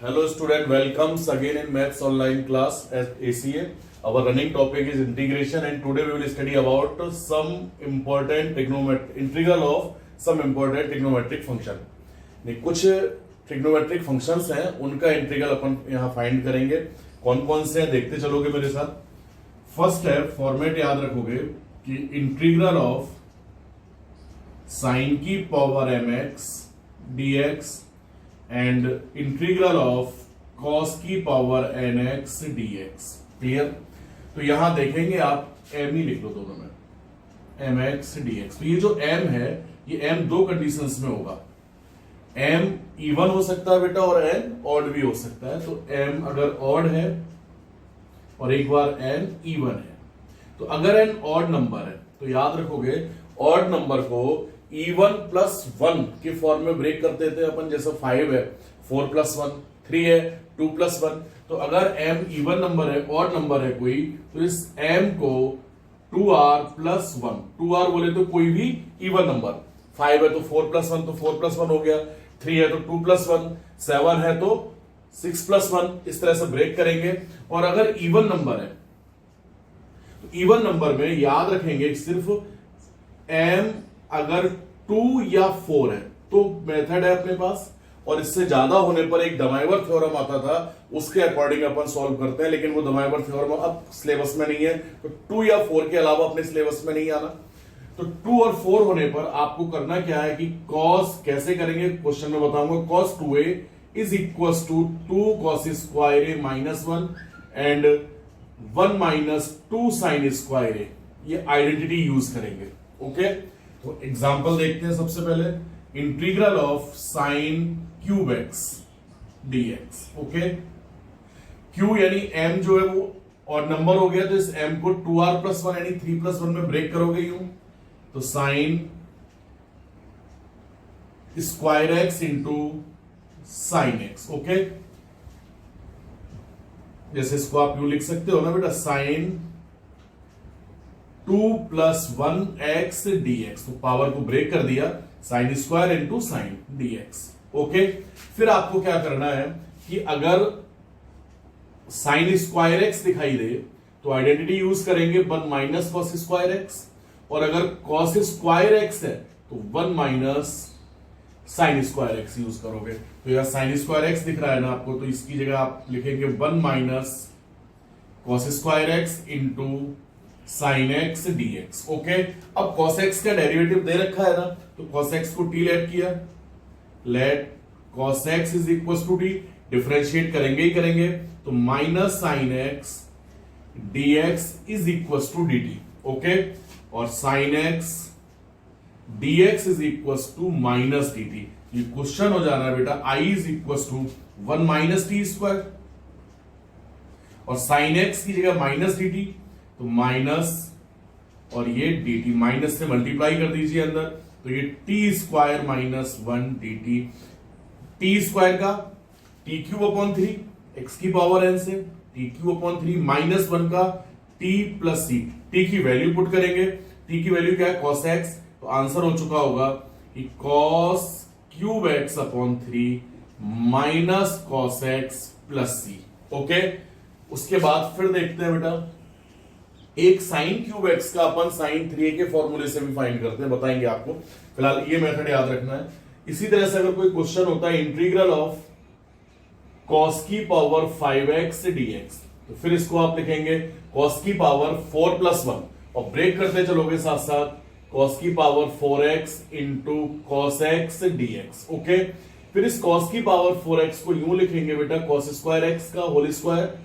Hello student, welcomes again in Maths online class at ACA. Our running topic is integration and today we will study about some important integral of some important trigonometric function. कुछ trigonometric functions हैं उनका integral अपन यहाँ find करेंगे. कौन कौन से हैं देखते चलोगे मेरे साथ. फर्स्ट है फॉर्मेट याद रखोगे कि इंटीग्रल ऑफ साइन की power mx dx and integral of cos की पावर nx dx. क्लियर. तो यहां देखेंगे आप m ही लिख लो दोनों में mx dx. तो ये जो m है ये m दो कंडीशंस में होगा. m इवन हो सकता है बेटा और n ऑड भी हो सकता है. तो m अगर ऑड है और एक बार n इवन है. तो अगर n ऑड नंबर है तो याद रखोगे ऑड नंबर को इवन प्लस वन के फॉर्म में ब्रेक करते थे अपन. जैसे 5 है 4 प्लस 1, 3 है 2 प्लस 1. तो अगर m इवन नंबर है ऑड नंबर है कोई तो इस m को 2r प्लस 1, 2r बोले तो कोई भी इवन नंबर. 5 है तो 4 प्लस 1 तो 4 प्लस 1 हो गया. 3 है तो 2 प्लस 1, 7 है तो 6 प्लस 1. इस तरह से ब्रेक करेंगे. और अगर इवन नंबर है तो इवन नंबर में याद रखेंगे सिर्फ m अगर 2 या 4 है तो मेथड है अपने पास. और इससे ज्यादा होने पर एक डमाइवर थ्योरम आता था उसके अकॉर्डिंग अपन सॉल्व करते हैं. लेकिन वो डमाइवर थ्योरम अब सिलेबस में नहीं है. तो 2 या 4 के अलावा अपने सिलेबस में नहीं आना. तो 2 और 4 होने पर आपको करना क्या है कि कॉस कैसे करेंगे क्वेश्चन में बताऊंगा. Cos 2a is equal to 2 cos square A minus 1 and 1 minus 2 sine square A. ये आइडेंटिटी यूज करेंगे. ओके. तो एग्जांपल देखते हैं. सबसे पहले integral of sine cube x dx. Okay. क्यू यानी m जो है वो और नंबर हो गया तो इस m को 2r प्लस 1 यानी 3 प्लस 1 में ब्रेक करोगे यूं. तो sign square x into sine x. Okay. जैसे इसको आप यूं लिख सकते हो ना बेटा साइन 2 प्लस 1 एक्स dx. तो पावर को ब्रेक कर दिया sine square into sine dx. Okay. फिर आपको क्या करना है कि अगर साइन स्क्वायर एक्स दिखाई दे तो आइडेंटिटी यूज करेंगे 1 माइनस कॉस स्क्वायर एक्स. और अगर कॉस स्क्वायर एक्स है तो 1 minus sine square x use करोगे. तो यह साइन स्क्वायर एक्स दिख रहा है ना आपको. तो इसकी जगह आप लिखेंगे 1 minus cos square x into sine x dx. Okay. अब cos x का डेरिवेटिव दे रखा है ना तो cos x को t लेट किया. Let cos x is equal to t. Differentiate करेंगे ही करेंगे. तो minus sine x dx is equal to dt. Okay. और sine x dx is equal to minus dt. ये क्वेश्चन हो जा रहा है बेटा i is equal to 1 minus t square और साइन x की जगह माइनस dt. तो माइनस और ये dt माइनस से मल्टीप्लाई कर दीजिए अंदर. तो ये T square minus 1 dt. T square का टी क्यूब अपॉन 3 एक्स की पावर n से टी क्यूब अपॉन 3 माइनस 1 का टी प्लस सी. टी की वैल्यू पुट करेंगे. टी की वैल्यू क्या है cos x. तो आंसर हो चुका होगा कि cos cube x upon 3 minus cos x plus C. Okay. उसके बाद फिर देखते हैं बेटा एक साइन क्यूब एक्स का अपन साइन 3a के फॉर्मूले से भी फाइंड करते हैं. बताएंगे आपको. फिलहाल ये मेथड याद रखना है. इसी तरह से अगर कोई क्वेश्चन होता है इंटीग्रल ऑफ कॉस की पावर 5x dx. तो फिर इसको आप लिखेंगे कॉस की पावर 4 प्लस 1 और ब्रेक करते चलोगे साथ साथ कॉस की power 4x into cos x dx. Okay. फिर इस कॉस की पावर 4x को यूं लिखेंगे बेटा कॉस स्क्वायर एक्स का whole square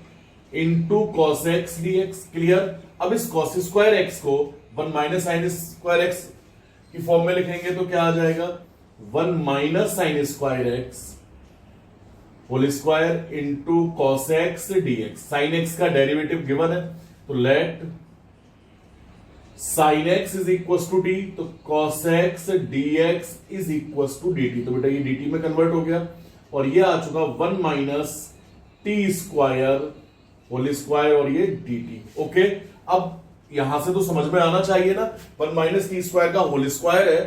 into cos x dx. Clear. अब इस cos स्क्वायर एक्स को 1 माइनस साइन स्क्वायर एक्स की फॉर्म में लिखेंगे तो क्या आ जाएगा 1 minus sine square x whole square into cos x dx. Sine x का डेरिवेटिव गिवन है तो let sine x is equal to t. तो cos x dx is equal to dt. तो बेटा ये dt में कन्वर्ट हो गया और ये आ चुका 1 minus t square whole square और ये dt. ओके. अब यहां से तो समझ में आना चाहिए ना 1 माइनस टी स्क्वायर का होल स्क्वायर है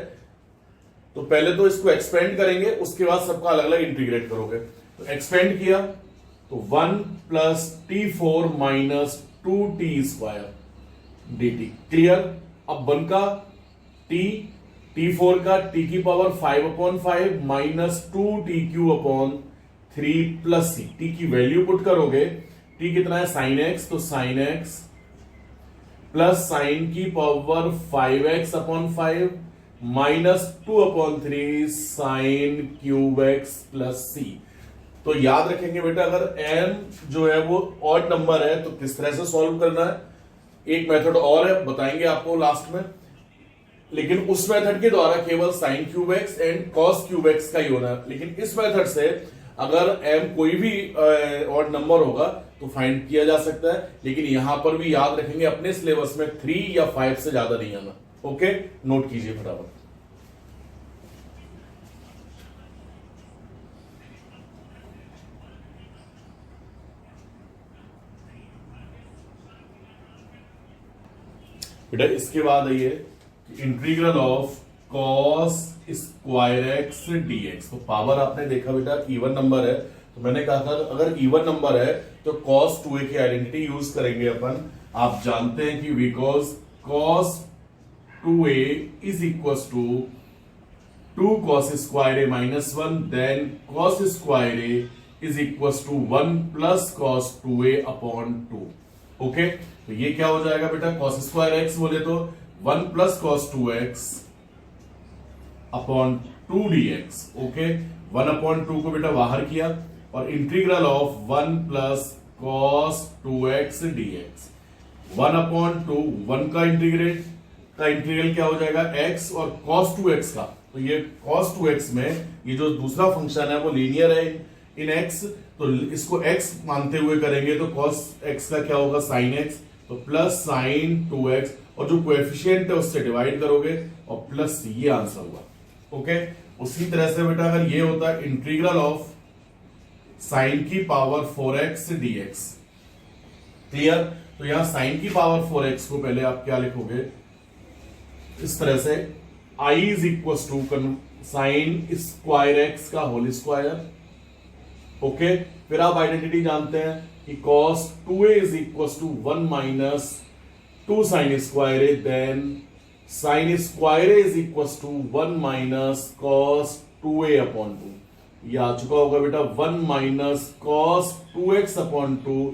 तो पहले तो इसको एक्सपेंड करेंगे उसके बाद सबका अलग अलग इंटीग्रेट करोगे. तो एक्सपेंड किया तो 1 plus T4 minus 2T² dt। Clear. अब 1 का T4 का T की power 5/5 minus 2TQ/3 plus C। T की वैल्यू पुट करोगे, T कितना है sin x, तो sin x प्लस साइन की power 5x/5 minus 2/3 sine cube x plus c। तो याद रखेंगे बेटा, अगर m जो है वो ऑड नंबर है तो किस तरह से सॉल्व करना है। एक मेथड और है, बताएंगे आपको लास्ट में, लेकिन उस मेथड के द्वारा केवल sine cube x and cos cube x का ही होना है। लेकिन इस मेथड से अगर m कोई भी ऑड नंबर होगा तो फाइंड किया जा सकता है, लेकिन यहां पर भी याद रखेंगे अपने सिलेबस में 3 या 5 से ज्यादा नहीं आना। ओके, नोट कीजिए फटाफट। बेटा इसके बाद आइए integral of cos square x dx। तो पावर आपने देखा बेटा इवन नंबर है, तो मैंने कहा था अगर इवन नंबर है तो cos 2a की आइडेंटिटी यूज करेंगे अपन। आप जानते हैं कि because cos 2a is equal to 2 cos square a minus 1, then cos square a is equal to 1 plus cos 2a upon 2। Okay, तो ये क्या हो जाएगा बेटा, cos स्क्वायर x बोले तो 1 plus cos 2x upon 2 dx। Okay, 1 upon 2 को बेटा बाहर किया और integral of 1 plus cos 2x dx। 1 upon 2, 1 का इंटीग्रल क्या हो जाएगा x, और cos 2x का, तो ये cos 2x में ये जो दूसरा फंक्शन है वो लीनियर है इन x, तो इसको x मानते हुए करेंगे तो cos x का क्या होगा sin x, तो प्लस sin 2x, और जो कोएफिशिएंट है उससे डिवाइड करोगे और प्लस ये आंसर हुआ। ओके, उसी तरह से बेटा अगर ये होता है इंटीग्रल ऑफ साइन की पावर 4x dx। क्लियर। तो यहां साइन की पावर 4x को पहले आप क्या लिखोगे, इस तरह से I is equal to sine square x का होल स्क्वायर। ओके, फिर आप आइडेंटिटी जानते हैं कि cos 2a is equal to 1 minus 2 sine square a, then sine square a is equal to 1 minus cos 2a upon 2। ये आ चुका होगा बेटा 1 माइनस cos 2x अपॉन 2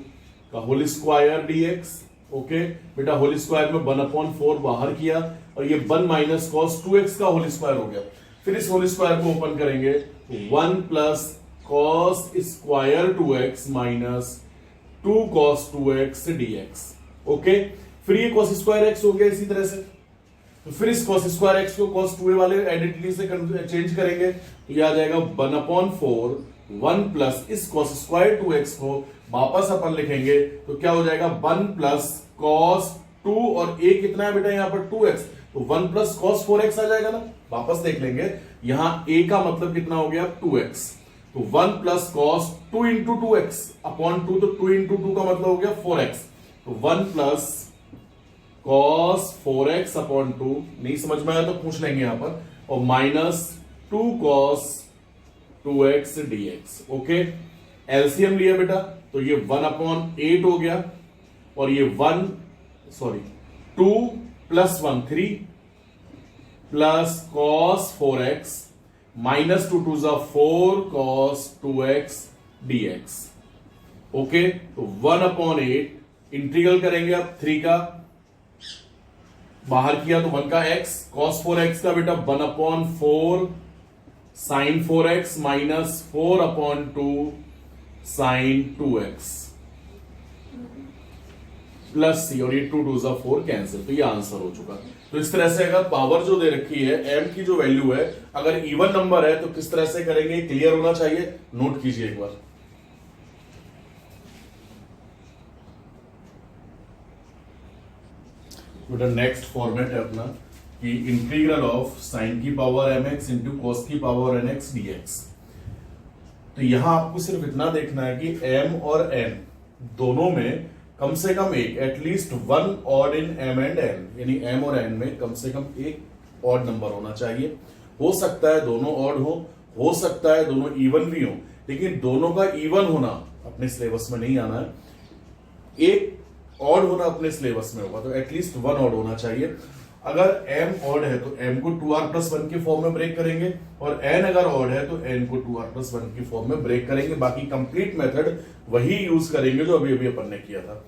का होल स्क्वायर dx। ओके बेटा, होल स्क्वायर में 1/4 बाहर किया और ये 1 माइनस cos 2x का होल स्क्वायर हो गया। फिर इस होल स्क्वायर को ओपन करेंगे, 1 plus cos square 2x minus 2 cos 2x dx। Okay, फिर ये cos स्क्वायर x हो गया इसी तरह से, तो फिर इस cos स्क्वायर x को cos 2a वाले आइडेंटिटी से चेंज करेंगे तो ये आ जाएगा 1/4, 1 प्लस इस cos स्क्वायर 2x को वापस अपन लिखेंगे तो क्या हो जाएगा 1 प्लस cos 2, और a कितना है बेटा यहाँ पर 2x, तो 1 प्लस cos 4x आ जाएगा ना। वापस देख लेंगे, यहां a का मतलब कितना हो गया 2x, तो 1 plus cos 2 into 2x upon 2, तो 2 इंटू 2 का मतलब हो गया 4x, तो 1 प्लस cos 4x अपॉन 2। नहीं समझ में आया तो पूछ लेंगे यहां पर, और minus 2 cos 2x dx। Okay, LCM लिया बेटा तो ये 1/8 हो गया, और ये 2 plus 1 3 plus cos 4x minus 2 2 4 cos 2x dx। Okay, तो 1/8 इंटीग्रल करेंगे अब 3 का, बाहर किया तो 1 का x, cos 4x का बेटा 1/4 sin 4x minus 4/2 sin 2x plus c, और ये 2 2 4 कैंसिल, तो ये आंसर हो चुका। तो इस तरह से अगर पावर जो दे रखी है m की जो वैल्यू है, अगर इवन नंबर है तो किस तरह से करेंगे क्लियर होना चाहिए, नोट कीजिए एक बार। बेटा नेक्स्ट फॉर्मेट है अपना कि इंटीग्रल ऑफ साइन की पावर mx इंटू कॉस की पावर nx dx। तो यहां आपको सिर्फ इतना देखना है कि m और n दोनों में कम से कम एक, at least 1 odd in m and n, यानी m और n में कम से कम एक ऑड नंबर होना चाहिए। हो सकता है दोनों ऑड हो सकता है दोनों इवन भी हो, लेकिन दोनों का इवन होना अपने सिलेबस में नहीं आना है, एक ऑड होना अपने सिलेबस में होगा, तो एटलीस्ट वन ऑड होना चाहिए। अगर m ऑड है तो m को 2r+1 के फॉर्म में ब्रेक करेंगे, और n अगर ऑड है तो n को 2r+1 की फॉर्म में ब्रेक करेंगे। बाकी कंप्लीट मेथड वही यूज करेंगे जो अभी अभी अपन ने किया था।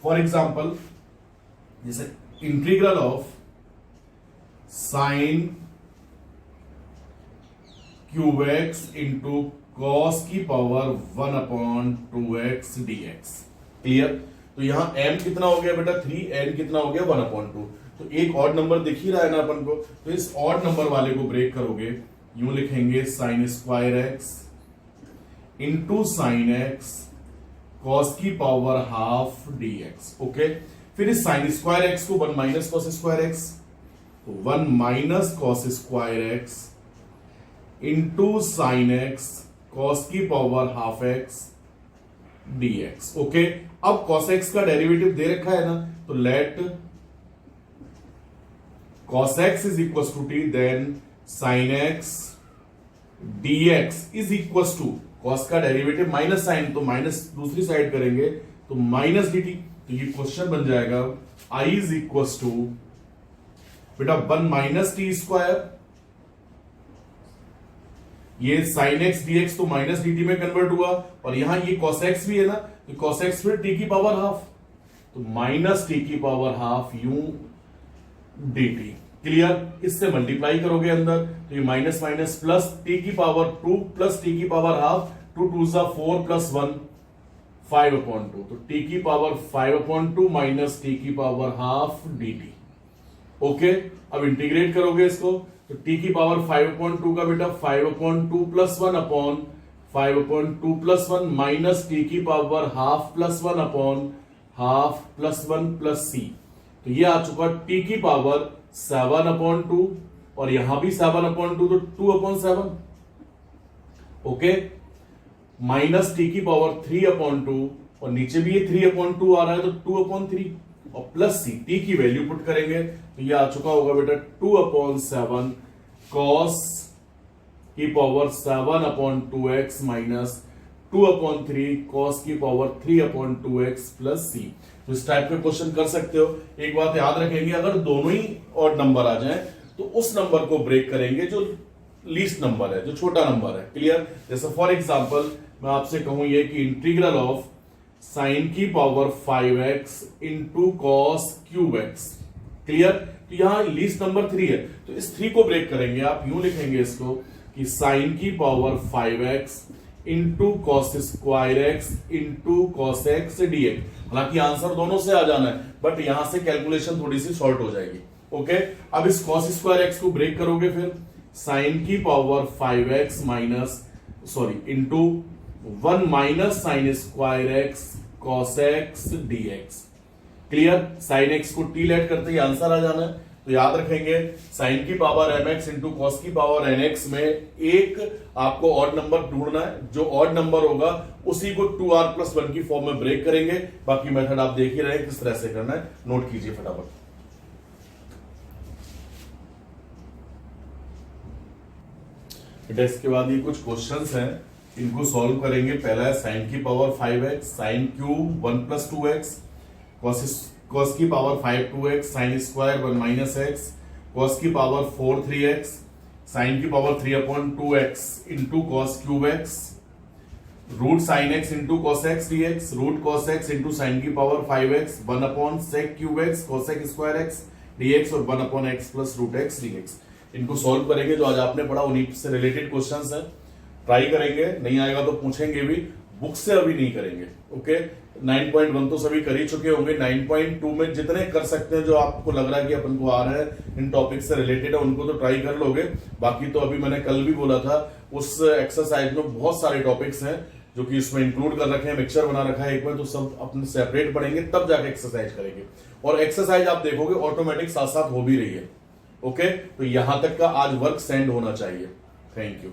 फॉर एग्जांपल जैसे integral of sine cube x into cos की पावर 1/2x dx। क्लियर? तो यहां m कितना हो गया बेटा 3, n कितना हो गया 1/2। तो एक ऑड नंबर दिख ही रहा है ना अपन को, तो इस ऑड नंबर वाले को ब्रेक करोगे, यूं लिखेंगे sine square x into sine x cos की पावर हाफ dx। ओके, फिर इस साइन स्क्वायर एक्स को 1 minus cos square x, 1 minus cos square x into sine x cos की power half x dx। Okay, अब cos x का derivative दे रखा है ना, तो let cos x is equal to t, then sin x dx is equal to cos का derivative minus sign, तो माइनस दूसरी साइड करेंगे तो माइनस dt। तो ये क्वेश्चन बन जाएगा i इज इक्वल टू बेटा 1 माइनस टी स्क्वायर, ये sin x dx तो माइनस dt में कन्वर्ट हुआ, और यहां ये cos x भी है ना, तो cos x फिर t की पावर हाफ, तो माइनस t की पावर हाफ यूं dt। क्लियर? इससे मल्टीप्लाई करोगे अंदर, तो ये माइनस माइनस प्लस t की पावर 2 प्लस t की पावर हाफ, 2 2 4 प्लस 1 5/2, तो t की पावर 5/2 माइनस t की पावर हाफ dt। ओके, अब इंटीग्रेट करोगे इसको, तो t की पावर 5/2 का बेटा 5/2 plus 1 upon 5/2 plus 1 minus t की power half plus 1 upon half plus 1 plus c। तो ये आ चुका t की पावर 7/2, और यहां भी 7/2, तो 2/7। ओके, माइनस t की पावर 3/2, और नीचे भी ये 3/2 आ रहा है, तो 2/3, और प्लस c, t की वैल्यू पुट करेंगे, तो ये आ चुका होगा बेटा 2/7 cos की पावर 7/2x माइनस 2/3 cos की पावर 3/2x प्लस c। तो इस टाइप के क्वेश्चन कर सकते हो। एक बात याद रखेंगे, अगर दोनों ही ऑड नंबर आ जाएं तो उस नंबर को ब्रेक करेंगे जो लीस्ट नंबर है, जो छोटा नंबर है। क्लियर? जैसे फॉर एग्जांपल मैं आपसे कहूं ये कि इंटीग्रल ऑफ साइन की power 5x into cos cube x. Clear? तो यहां लीस्ट नंबर 3 है, तो इस 3 को ब्रेक करेंगे। आप यूं लिखेंगे इसको कि साइन की power 5x into cos square x into cos x dx। हालांकि आंसर दोनों से आ जाना है, बट यहां से कैलकुलेशन थोड़ी सी शॉर्ट हो जाएगी। ओके, अब इस कॉस स्क्वायर एक्स को ब्रेक करोगे, फिर साइन की power 5x minus into 1 minus sine square x cos x dx। Clear? Sine x को t लेट करते ही आंसर आ जाना है। तो याद रखेंगे साइन की पावर mx इंटू कॉस की पावर nx में एक आपको ऑड नंबर ढूंढना है, जो ऑड नंबर होगा उसी को 2r+1 की फॉर्म में ब्रेक करेंगे। बाकी मेथड आप देख ही रहे हैं किस तरह से करना है, नोट कीजिए फटाफट। बेटा इसके बाद ये कुछ क्वेश्चंस हैं, इनको सॉल्व करेंगे। पहला है साइन की power 5x sine cube 1 + 2x cos की power 5 2x sine square 1 - x cos की पावर 4 3x साइन की power 3/2x into cos cube x root sine x into cos x dx root cos x into sine की power 5x 1/sec cube x cosec square x dx और 1/x plus root x dx। इनको solve करेंगे, जो आज आपने पढ़ा उन्हीं से रिलेटेड क्वेश्चंस हैं। ट्राई करेंगे, नहीं आएगा तो पूछेंगे भी, बुक से अभी नहीं करेंगे। ओके, 9.1 तो सभी कर ही चुके होंगे। 9.2 में जितने कर सकते हैं, जो आपको लग रहा है कि अपन को आ रहा है, इन टॉपिक से रिलेटेड है, उनको तो ट्राई कर लोगे। बाकी तो अभी मैंने कल भी बोला था, उस एक्सरसाइज में बहुत सारे टॉपिक्स हैं जो कि इसमें इंक्लूड कर रखे हैं, मिक्सचर बना रखा है एक बार, तो सब अपने सेपरेट पढ़ेंगे तब जाके एक्सरसाइज करेंगे। और एक्सरसाइज आप देखोगे ऑटोमेटिक साथ साथ हो भी रही है। ओके, तो यहां तक का आज वर्क सेंड होना चाहिए। Thank you.